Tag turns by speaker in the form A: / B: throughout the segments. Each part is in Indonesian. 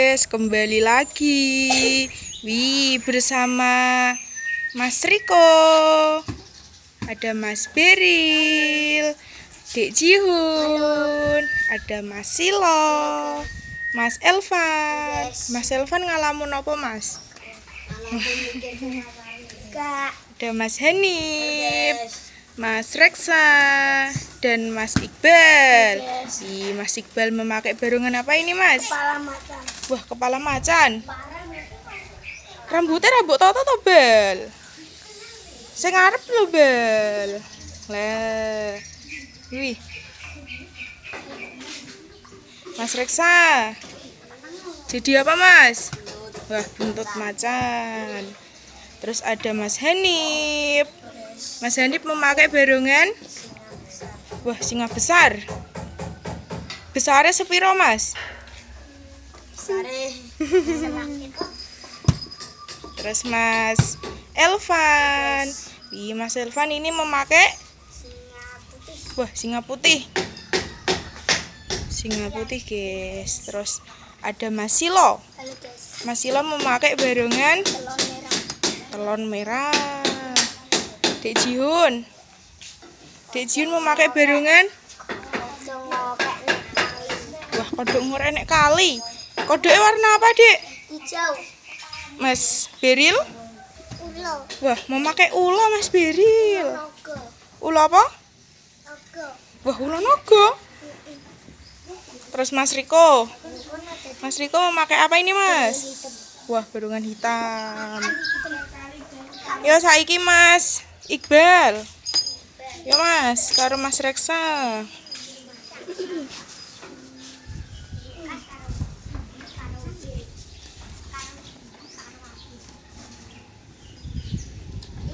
A: guys, kembali lagi bersama Mas Riko. Ada Mas Beril, Dek Jihun, ada Mas Silo, Mas Elvan. Mas Elvan ngalamun apa, Mas? Ada Mas Hanif, Mas Reksa, dan Mas Iqbal. Mas Iqbal memakai barongan apa ini, Mas?
B: Kepala macan.
A: Wah, kepala macan. Rambutnya rambut toto to, Bel? Saya ngarep lho, Bel. Lah. Wih. Mas Reksa. Jadi apa, Mas? Wah, buntut macan. Terus ada Mas Hanif. Mas Hanif memakai barongan. Wah, singa besar. Besarnya sepiro, Mas? Terus Mas Elvan. Mas Elvan ini memakai singa putih. Singa putih, guys. Terus ada Mas Silo. Mas Silo memakai barongan telon merah. Dek Jihun. Dek Jihun memakai barongan. Wah, kodok ngorek kali. Kodoknya warna apa, Dek?
B: Hijau.
A: Mas Beril?
B: Ulo.
A: Wah, memakai ulo, Mas Beril.
B: Naga.
A: Ulo apa?
B: Naga.
A: Wah, ulo naga. Terus Mas Riko. Mas Riko memakai apa ini, Mas? Wah, barongan hitam. Yo, saiki Mas Iqbal. Yo, Mas, karo Mas Reksa.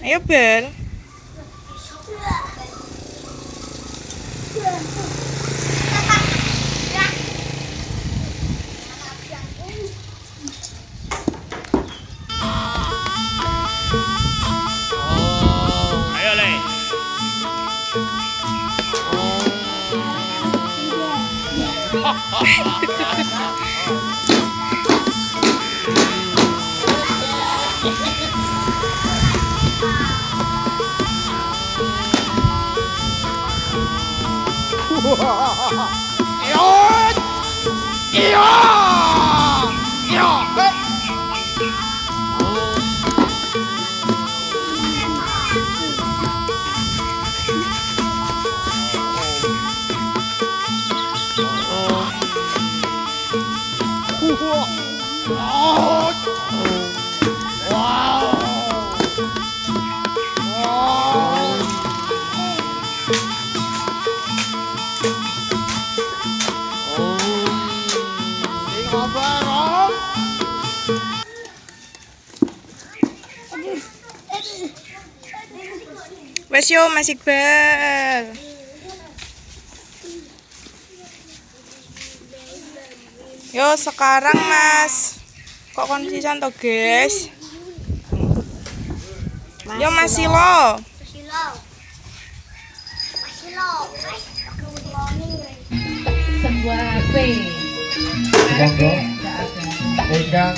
A: Ayo, Bel.
C: Ayo, Le.
A: Wes yo, Mas Iqbal. Yo, sekarang Mas. Kok konsisan to, guys? Yo, Mas Silo.
B: Sebuah HP.
D: Semoga ingkang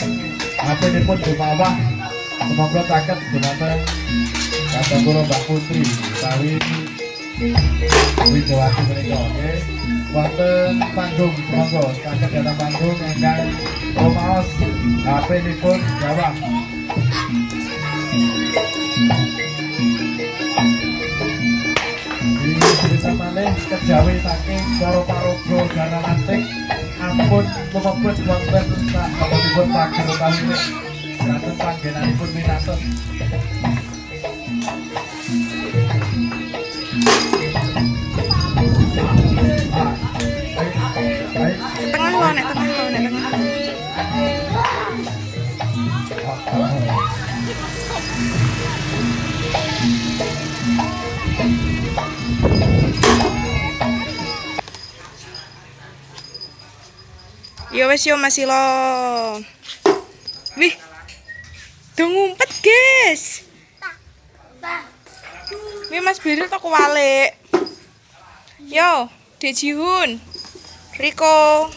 D: HP-nipun dumawah semoga saged dumateng kata kula Mbak Putri utawi Wijawati menika nggih wonten panggung semoga saged datang panggung ingkang rumaos HP-nipun gawah. Cerita malih kejawi saking para paraga Garanantik ampun lumebet wonten sahabatipun pagir utawi wonten panggenanipun minaten.
A: Tengah lo, nek tengah lo, nek tengah. Yo wes yo, Mas Silo. Wih. Udah ngumpet, guys. Wih, Mas Beril tak kewalik. Yo, Dek Jihun, Riko,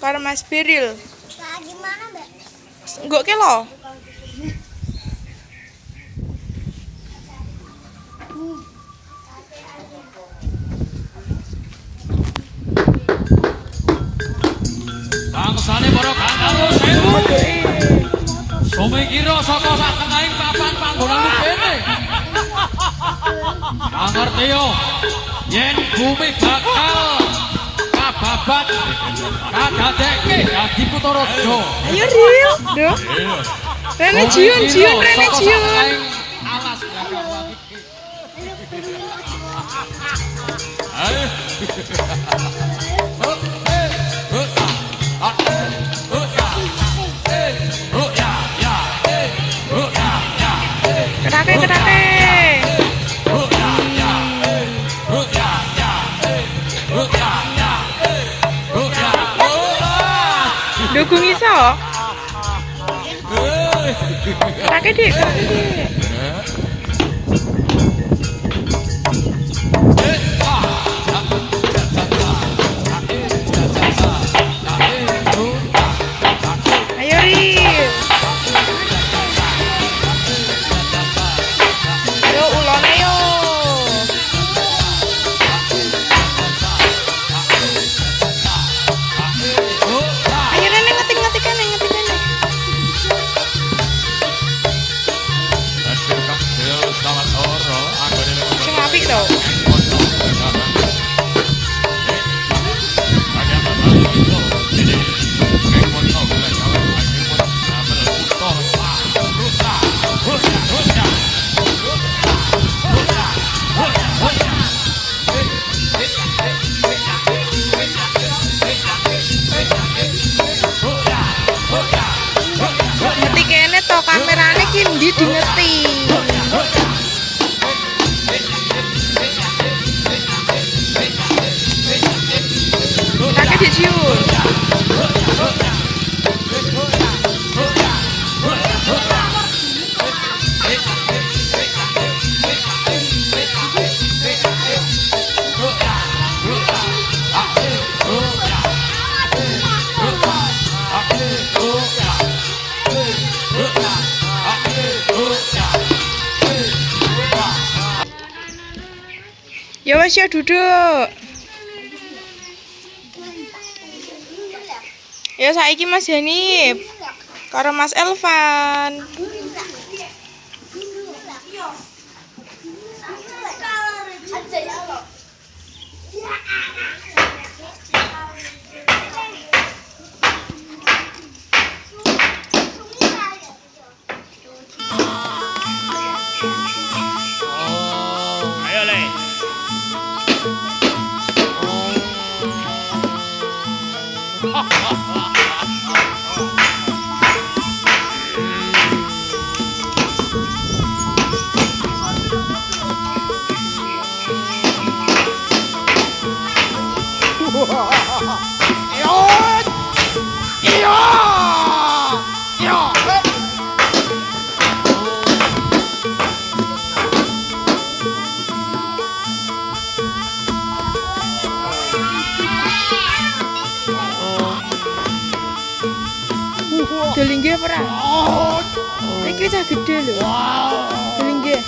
A: karo Mas Beril.
B: Nah, gimana
A: Mas, nggokke lho.
C: Bangsane para kangkaro sewu. Sumikira saka sak tengahing papan panggonan kene. Pangertiyo yen bumi bakal kababat kadadekke dadi Kutaraja.
A: Ayo Ril. Duh. Rene Jiun, Rene Jiun.
C: Alas belakang iki. Ayo.
A: Ketake. Dukung iso. Ketake Dik. Ayo Ril. Yo ulone yo. Ayo Rene ngetik-ngetikane. Sing apik to. Ngerti kene to kamerane ki ndi dingerti. Kakek dicium. Ya wes ya duduk. Ya saiki Mas Hanif karo Mas Elvan.
C: Ayo Le.
A: Dolinge ora? Iki cah gede lho. Dolinge.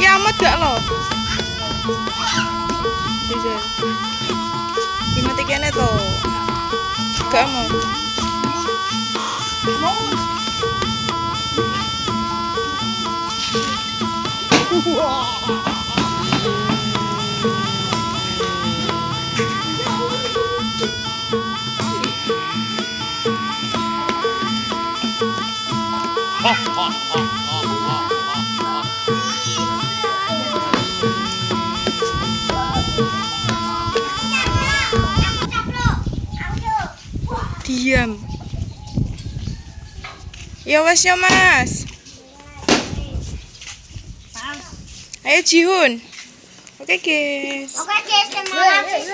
A: Kiamat gak lo? Bisa. Dimati kene to. Gak mau. Diam. Ya wes ya Mas. Ayo Jihun. Oke guys.
B: Oke guys,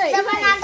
B: semangat